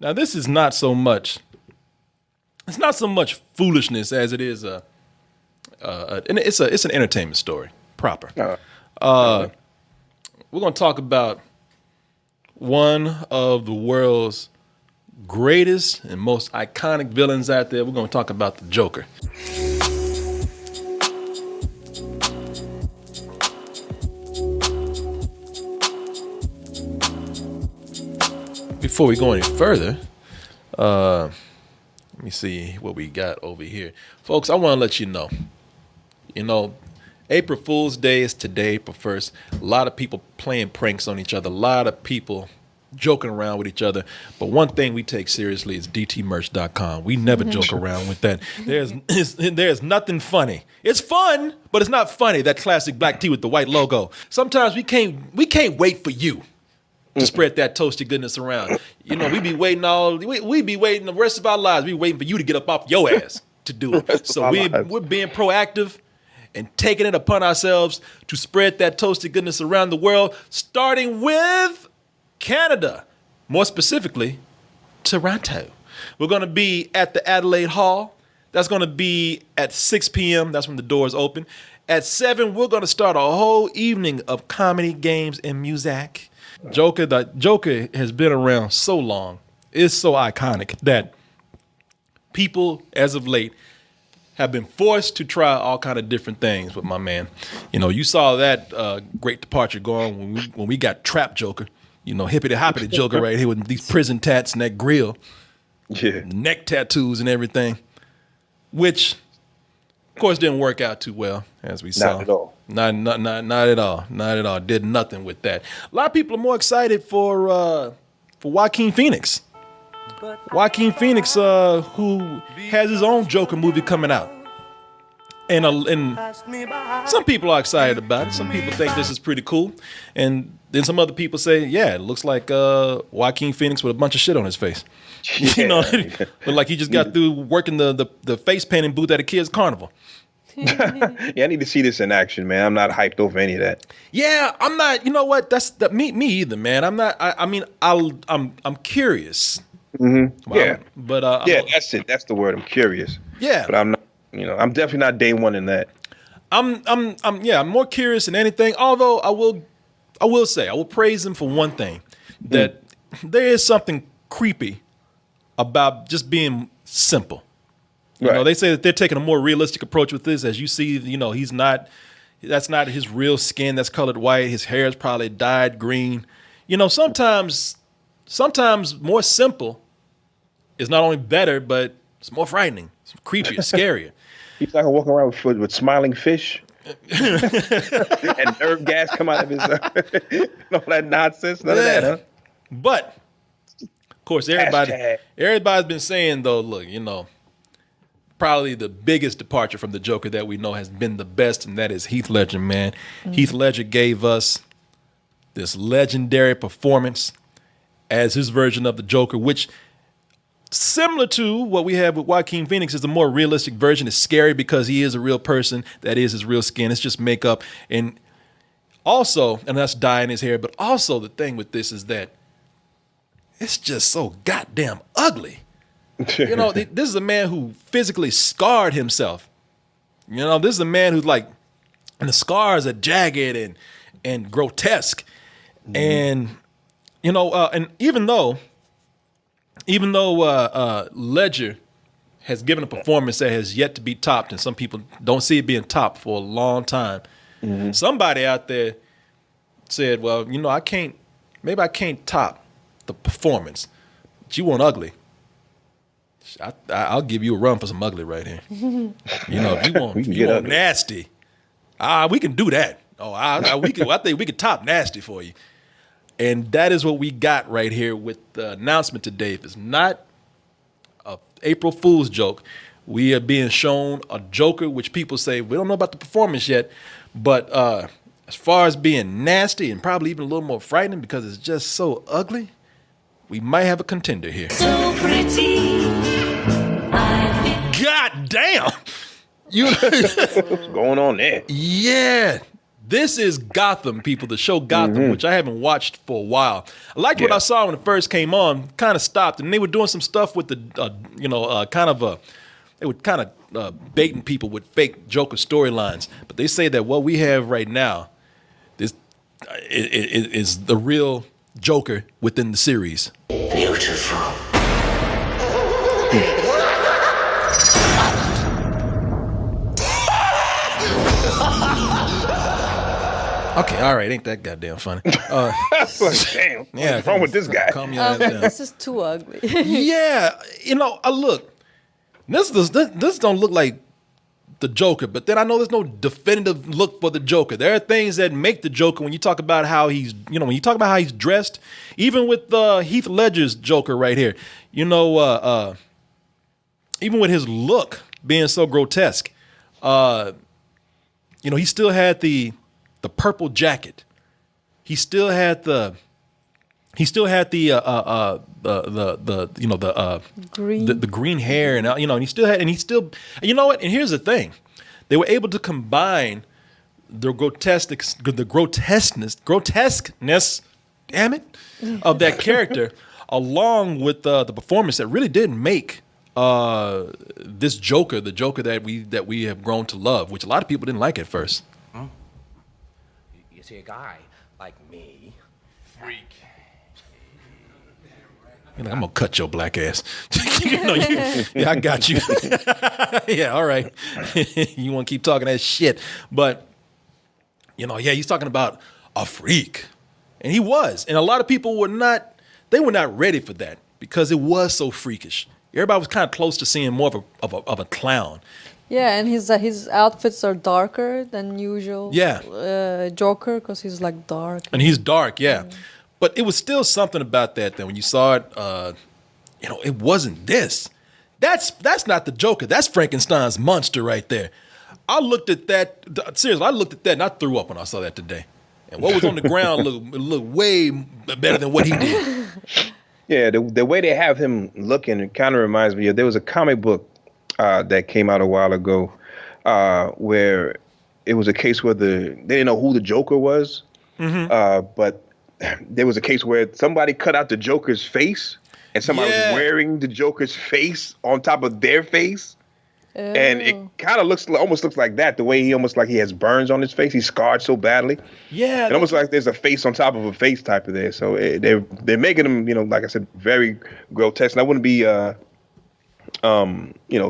Now, this is not so much. It's not so much foolishness as it is it's an entertainment story proper. We're going to talk about one of the world's greatest and most iconic villains out there. We're going to talk about the Joker. Before we go any further, let me see what we got over here. Folks, I want to let you know, April Fool's Day is today, April 1st. A lot of people playing pranks on each other. A lot of people joking around with each other. But one thing we take seriously is dtmerch.com. We never joke around with that. There's nothing funny. It's fun, but it's not funny, that classic black tee with the white logo. Sometimes we can't wait for you to spread that toasty goodness around. We be waiting we be waiting the rest of our lives. We waiting for you to get up off your ass to do it. So we're being proactive and taking it upon ourselves to spread that toasty goodness around the world, starting with Canada, more specifically, Toronto. We're going to be at the Adelaide Hall. That's going to be at 6 p.m. That's when the doors open. At 7, we're going to start a whole evening of comedy, games, and music. The Joker has been around so long. It's so iconic that people, as of late, have been forced to try all kind of different things with my man. You saw that great departure going when we got Trap Joker. Hippity hoppity Joker right here with these prison tats and that grill, neck tattoos and everything, which of course didn't work out too well, as we saw. Not at all. Not at all. Not at all. Did nothing with that. A lot of people are more excited for Joaquin Phoenix. Joaquin Phoenix, who has his own Joker movie coming out. And some people are excited about it. Some people think this is pretty cool. And then some other people say, yeah, it looks like Joaquin Phoenix with a bunch of shit on his face. But like he just got through working the face painting booth at a kid's carnival. Yeah, I need to see this in action, man. I'm not hyped over any of that. Yeah, I'm not. You know what? Me either, man. I'm not. I'm curious. Mm-hmm. Well, but that's it. That's the word. I'm curious. Yeah, but I'm not. I'm definitely not day one in that. I'm more curious than anything. Although I will praise him for one thing, that there is something creepy about just being simple. They say that they're taking a more realistic approach with this. As you see, that's not his real skin that's colored white. His hair is probably dyed green. Sometimes more simple is not only better, but it's more frightening. It's creepier, scarier. He's not gonna walk around with smiling fish and nerve gas come out of his all that nonsense. None of that, huh? But of course, everybody's been saying though, look, probably the biggest departure from the Joker that we know has been the best, and that is Heath Ledger, man. Mm-hmm. Heath Ledger gave us this legendary performance as his version of the Joker, which, similar to what we have with Joaquin Phoenix, is a more realistic version. It's scary because he is a real person. That is his real skin. It's just makeup. And also, and that's dyeing his hair, but also the thing with this is that it's just so goddamn ugly. This is a man who physically scarred himself. This is a man who's like, and the scars are jagged and grotesque. Mm-hmm. And, and even though Ledger has given a performance that has yet to be topped, and some people don't see it being topped for a long time, somebody out there said, well, I can't top the performance, but you want ugly. I'll give you a run for some ugly right here. If you want nasty, we can do that. I think we can top nasty for you. And that is what we got right here with the announcement today. If it's not a April Fool's joke, we are being shown a Joker, which people say, we don't know about the performance yet, but as far as being nasty and probably even a little more frightening because it's just so ugly, we might have a contender here. So pretty. God damn. What's going on there? Yeah. This is Gotham, people, the show Gotham, which I haven't watched for a while. I liked what I saw when it first came on, kind of stopped, and they were doing some stuff with the, they were kind of baiting people with fake Joker storylines. But they say that what we have right now is the real Joker within the series. Beautiful. Okay, all right, ain't that goddamn funny? Like, damn, what's wrong with this guy? Calm your ass down. This is too ugly. Yeah, look, this don't look like the Joker, but then I know there's no definitive look for the Joker. There are things that make the Joker when you talk about how he's, when you talk about how he's dressed, even with Heath Ledger's Joker right here, even with his look being so grotesque, he still had the purple jacket. He still had the Green. the green hair, and and you know what? And here's the thing, they were able to combine the grotesqueness, damn it, of that character, along with the performance that really did make this Joker, the Joker that we have grown to love, which a lot of people didn't like at first. You see a guy like me. Freak. I'm gonna cut your black ass. I got you. Yeah, all right. You want to keep talking that shit, but he's talking about a freak, and he was, and a lot of people were not ready for that because it was so freakish. Everybody was kind of close to seeing more of a clown. Yeah, and his outfits are darker than usual. Yeah. Joker, because he's like dark. And he's dark, yeah. But it was still something about that when you saw it, it wasn't this. That's not the Joker. That's Frankenstein's monster right there. I looked at that, seriously, and I threw up when I saw that today. And what was on the ground looked way better than what he did. Yeah, the way they have him looking, it kind of reminds me of, there was a comic book that came out a while ago where it was a case where they didn't know who the Joker was, but there was a case where somebody cut out the Joker's face and somebody was wearing the Joker's face on top of their face. And it kind of almost looks like that, the way he almost like he has burns on his face. He's scarred so badly. Yeah. It almost like there's a face on top of a face type of there. So they're making him, like I said, very grotesque. And I wouldn't be,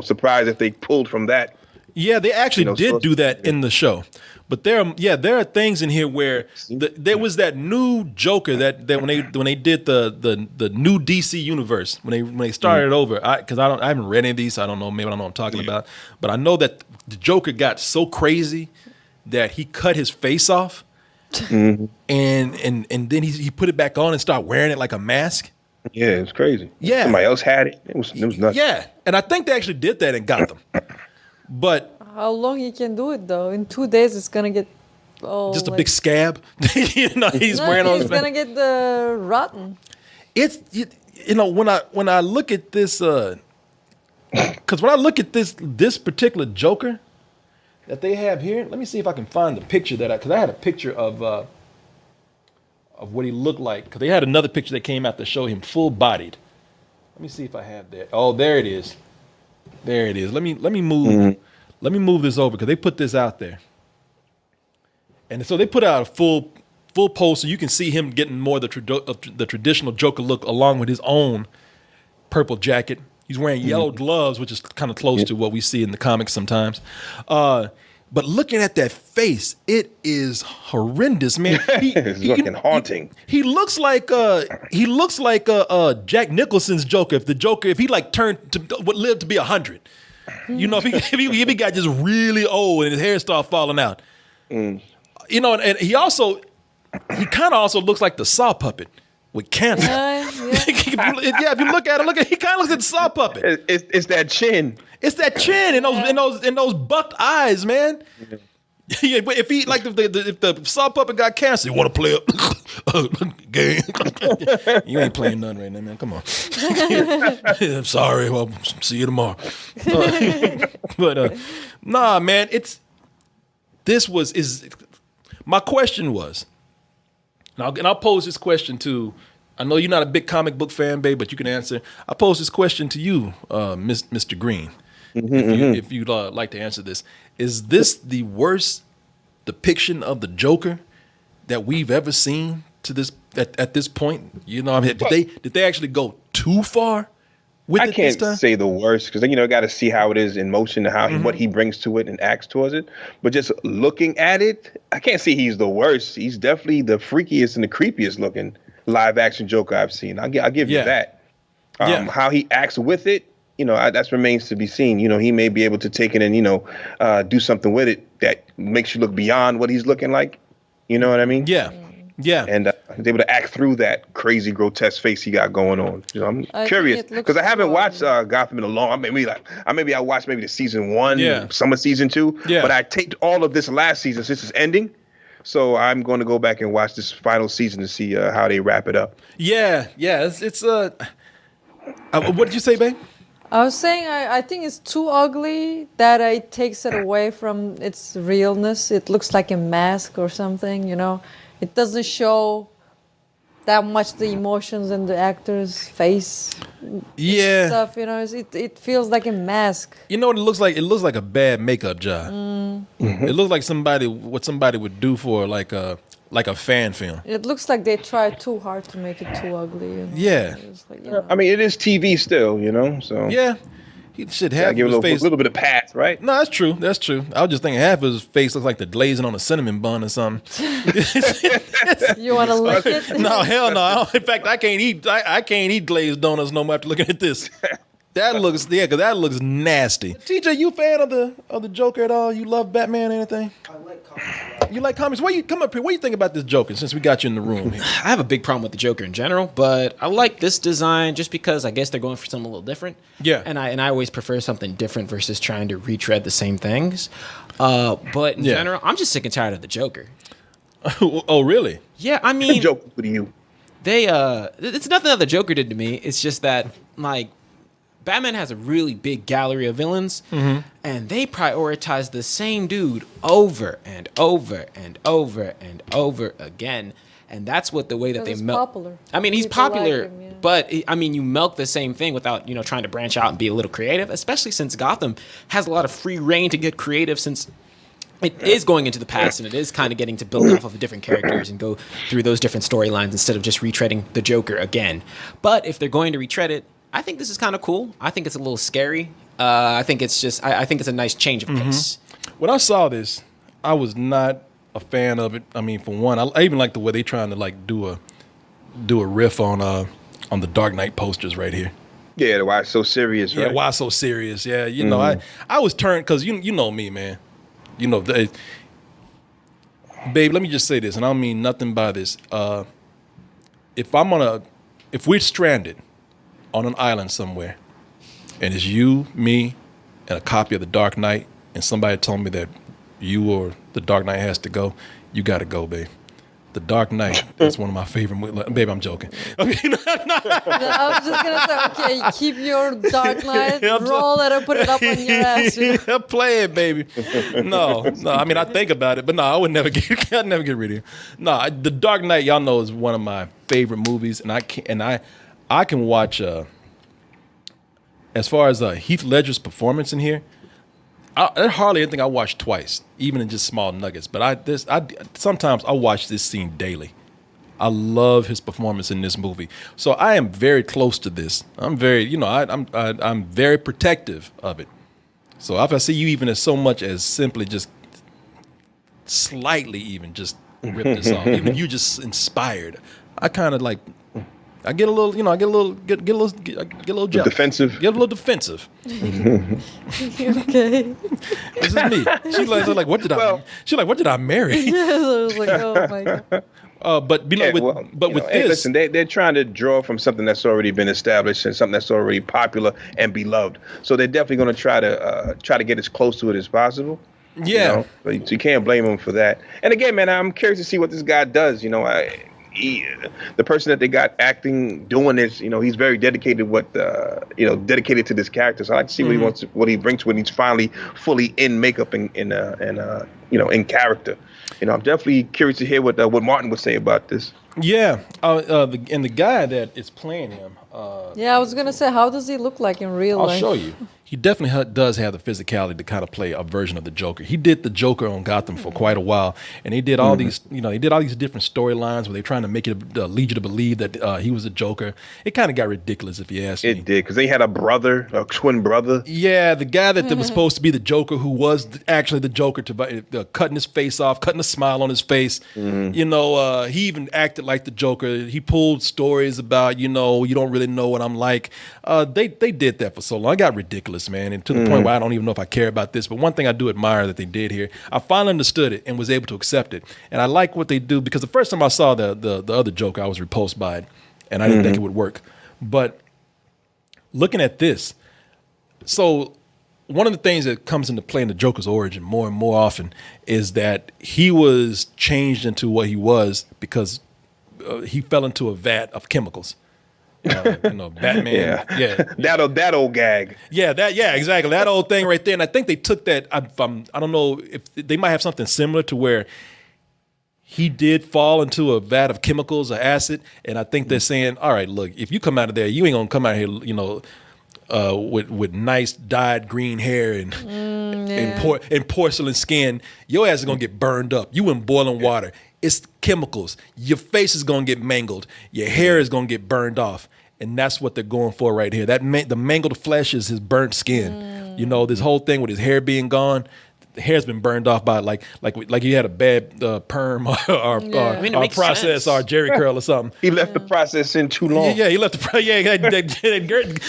surprised if they pulled from that. Yeah, they actually did do that in the show. But there are things in here where there was that new Joker that when they did the new DC universe, when they started it over, because I haven't read any of these, so I don't know, maybe I don't know what I'm talking about, but I know that the Joker got so crazy that he cut his face off, and then he put it back on and started wearing it like a mask. Yeah, it was crazy. Yeah, somebody else had it. It was nuts. Yeah, and I think they actually did that in Gotham. But how long you can do it though? In 2 days, it's gonna get just a big scab. He's wearing on. It's gonna get rotten. It's when I look at this, because when I look at this particular Joker that they have here, let me see if I can find the picture because I had a picture of what he looked like, because they had another picture that came out to show him full bodied. Let me see if I have that. Oh, there it is. There it is. Let me move. Let me move this over because they put this out there, and so they put out a full post so you can see him getting more of the traditional Joker look along with his own purple jacket. He's wearing yellow gloves, which is kind of close to what we see in the comics sometimes. But looking at that face, it is horrendous, man. It's looking haunting. He looks like Jack Nicholson's Joker. If he like lived to be 100, if he got just really old and his hair started falling out, and he kind of also looks like the Saw puppet with cancer. If you look at him, he kind of looks like the Saw puppet. It's that chin. It's that chin and those bucked eyes, man. Yeah, but if the Saw puppet got cancer, you want to play a game? You ain't playing nothing right now, man. Come on. I'm sorry. Well, see you tomorrow. But nah, man. My question was, and I'll pose this question to. I know you're not a big comic book fan, babe, but you can answer. I pose this question to you, Mr. Green, if you'd like to answer this. Is this the worst depiction of the Joker that we've ever seen to this at this point? You know, I mean, did they actually go too far with it this time? I can't say the worst because got to see how it is in motion and how what he brings to it and acts towards it. But just looking at it, I can't say he's the worst. He's definitely the freakiest and the creepiest looking live action Joker I've seen. I'll give you that. How he acts with it, that remains to be seen. He may be able to take it and do something with it that makes you look beyond what he's looking like. You know what I mean? Yeah. And he's able to act through that crazy, grotesque face he got going on. I'm curious because I haven't watched Gotham in a long. I watched maybe the season 1, some of season 2. Yeah. But I taped all of this last season since it's ending. So I'm going to go back and watch this final season to see how they wrap it up. Yeah. It's what did you say, babe? I was saying I think it's too ugly that it takes it away from its realness. It looks like a mask or something, It doesn't show that much the emotions in the actor's face. Yeah. Stuff, it feels like a mask. You know what it looks like? It looks like a bad makeup job. It looks like what somebody would do for like a fan film. It looks like they tried too hard to make it too ugly. Yeah. Like, I mean, it is TV still, so. Yeah. He should have give his a face. little bit of path, right? No, that's true. I was just thinking half of his face looks like the glazing on a cinnamon bun or something. You want to lick it? No, hell no. In fact, I can't eat glazed donuts no more after looking at this. Because that looks nasty. TJ, you a fan of the Joker at all? You love Batman or anything? I like comics. You like comics? Why you come up here? What do you think about this Joker since we got you in the room here? I have a big problem with the Joker in general, but I like this design just because I guess they're going for something a little different. Yeah. And I always prefer something different versus trying to retread the same things. But in general, I'm just sick and tired of the Joker. Oh, really? Yeah, I mean, Joker with you. It's nothing that the Joker did to me. It's just that Batman has a really big gallery of villains, and they prioritize the same dude over and over and over and over again. And that's what the way that they milk. Popular. I mean, he's People popular, like him, but you milk the same thing without trying to branch out and be a little creative. Especially since Gotham has a lot of free reign to get creative, since it is going into the past and it is kind of getting to build off of different characters and go through those different storylines instead of just retreading the Joker again. But if they're going to retread it, I think this is kind of cool. I think it's a little scary. I think it's a nice change of pace. When I saw this, I was not a fan of it. I mean, for one, I even like the way they trying to do a riff on the Dark Knight posters right here. Yeah, why it's so serious, right? Yeah, why so serious? Yeah, I was turned because you know me, man. Babe, let me just say this, and I don't mean nothing by this. If we're stranded on an island somewhere, and it's you, me, and a copy of The Dark Knight, and somebody told me that you or The Dark Knight has to go, you got to go, babe. The Dark Knight is one of my favorite movies. Babe, I'm joking. I was just going to say, okay, keep your Dark Knight, roll it and put it up on your ass. Play it, baby. No. I mean, I think about it, but no, I'd never get rid of it. No, The Dark Knight, y'all know, is one of my favorite movies, and I can watch, as far as Heath Ledger's performance in here, there's hardly anything I watch twice, even in just small nuggets. But sometimes I watch this scene daily. I love his performance in this movie. So I am very close to this. I'm very, I'm very protective of it. So if I see you even as so much as simply just slightly even just rip this off, even you just inspired, I kind of I get a little, get a little jealous. Defensive. Get a little defensive. Okay. This is me. She's like, what did I marry? Yeah, I was like, oh my God. But with hey, this, listen, they're trying to draw from something that's already been established and something that's already popular and beloved. So they're definitely going to try to get as close to it as possible. Yeah. But you can't blame them for that. And again, man, I'm curious to see what this guy does. The person that they got doing this, he's very dedicated. Dedicated to this character. So I like to see what he wants, what he brings when he's finally fully in makeup and in character. I'm definitely curious to hear what Martin would say about this. Yeah, and the guy that is playing him. Yeah, I was gonna say, how does he look like in real I'll life? show you. He definitely does have the physicality to kind of play a version of the Joker. He did the Joker on Gotham for quite a while, and he did all these, he did all these different storylines where they're trying to make it lead you to believe that he was a Joker. It kind of got ridiculous, if you ask me. It did, because they had a twin brother. Yeah, the guy that was supposed to be the Joker, who was actually the Joker, to cutting his face off, cutting a smile on his face. He even acted like the Joker. He pulled stories about, you don't really know what I'm like. They did that for so long. It got ridiculous, man, and to the point where I don't even know if I care about this. But one thing I do admire that they did here, I finally understood it and was able to accept it. And I like what they do, because the first time I saw the other Joker, I was repulsed by it, and I didn't think it would work. But looking at this, so one of the things that comes into play in the Joker's origin more and more often is that he was changed into what he was because he fell into a vat of chemicals. Batman. Yeah. That old gag. Yeah, exactly. That old thing right there. And I think they took that. I don't know if they might have something similar to where he did fall into a vat of chemicals or acid. And I think they're saying, all right, look, if you come out of there, you ain't gonna come out here, with nice dyed green hair and porcelain skin. Your ass is gonna get burned up. You in boiling water. It's chemicals. Your face is gonna get mangled. Your hair is gonna get burned off, and that's what they're going for right here. The mangled flesh is his burnt skin. This whole thing with his hair being gone. The hair's been burned off by like you had a bad perm or process or Jerry curl or something. He left the process in too long. Yeah, he left that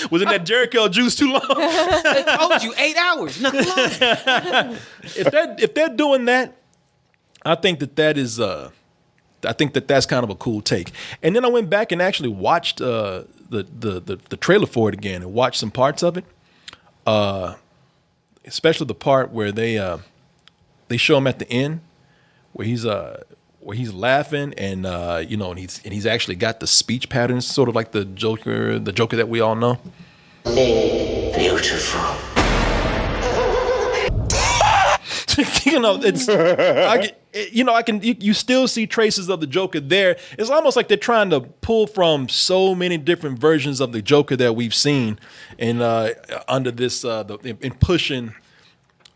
was in that Jerry curl juice too long. I told you 8 hours, nothing long. If they're doing that, I think that is that's kind of a cool take. And then I went back and actually watched the trailer for it again and watched some parts of it. Especially the part where they show him at the end where he's laughing and and he's actually got the speech patterns sort of like the Joker that we all know. Beautiful. You still see traces of the Joker there. It's almost like they're trying to pull from so many different versions of the Joker that we've seen, and under this, in pushing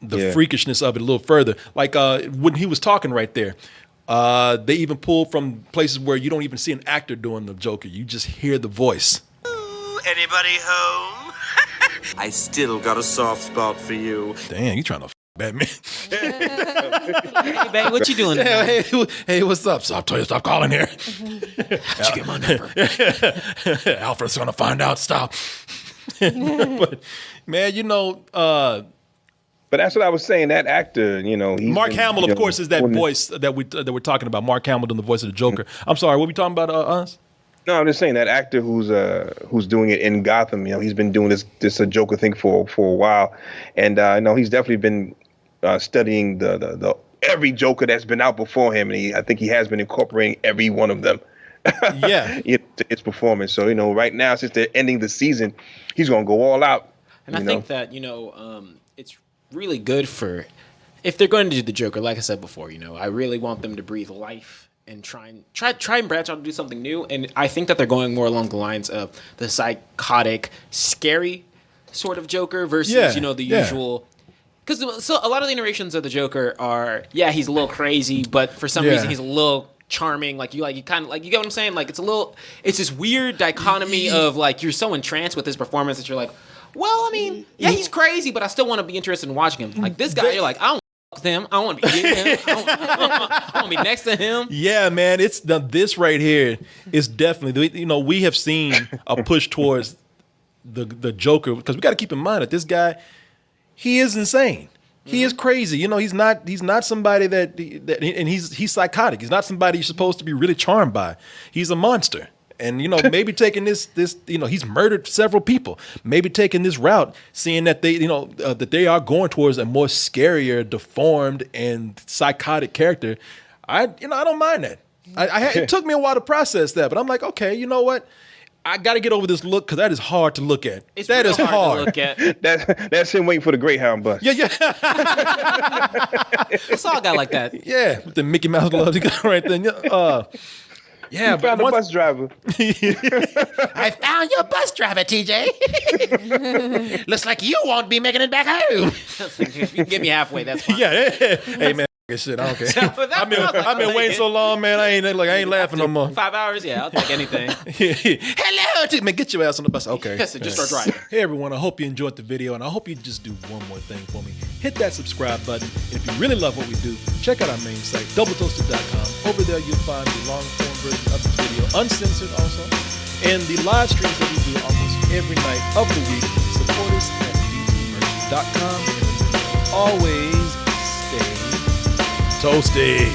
the freakishness of it a little further. Like when he was talking right there, they even pulled from places where you don't even see an actor doing the Joker. You just hear the voice. Anybody home? I still got a soft spot for you. Damn, you trying to Batman. Hey, babe, what you doing? Hey, what's up? So I'll tell you, stop calling here. How'd you get my number? Alfred's gonna find out. Stop. But man, but that's what I was saying. That actor, he's Mark Hamill, of course, is that voice that we're talking about. Mark Hamill doing the voice of the Joker. I'm sorry, what are we talking about? Us? No, I'm just saying that actor who's doing it in Gotham. He's been doing this Joker thing for a while, and he's definitely been studying the every Joker that's been out before him, and I think he has been incorporating every one of them. Yeah, its performance. So right now, since they're ending the season, he's gonna go all out. And I think that it's really good for if they're going to do the Joker. Like I said before, I really want them to breathe life and try and branch out and do something new. And I think that they're going more along the lines of the psychotic, scary sort of Joker versus the usual. Because so a lot of the iterations of the Joker are he's a little crazy, but for some reason he's a little charming. You get what I'm saying? It's this weird dichotomy of you're so entranced with his performance that you're like, well, I mean, he's crazy, but I still want to be interested in watching him. Like this guy, you're like, I don't with him. I want to be near him. I want to be next to him. Yeah, man, it's this right here is definitely we have seen a push towards the Joker, because we got to keep in mind that this guy, he is insane. He is crazy. He's not somebody that and he's psychotic. He's not somebody you're supposed to be really charmed by. He's a monster. And maybe taking this he's murdered several people. Maybe taking this route, seeing that they that they are going towards a more scarier, deformed, and psychotic character. I don't mind that. It took me a while to process that, but I'm like, okay, you know what? I got to get over this look because that is hard to look at. It's that real is hard. to look at. That's him waiting for the Greyhound bus. Yeah, yeah, I saw a guy like that. yeah. With the Mickey Mouse gloves, he got right there. Yeah, He found a bus driver. I found your bus driver, TJ. Looks like you won't be making it back home. If you can get me halfway, that's fine. yeah. Hey man, shit, I don't care. I've been waiting so long, man. I ain't laughing no more. 5 hours? Yeah, I'll take anything. Hello, man. Get your ass on the bus. Okay. Yes, just start driving. Hey everyone, I hope you enjoyed the video, and I hope you just do one more thing for me. Hit that subscribe button. And if you really love what we do, check out our main site, doubletoasted.com. Over there you'll find the long form version of this video, uncensored also, and the live streams that we do almost every night of the week. Support us at dtmerch.com. Always stay toasty.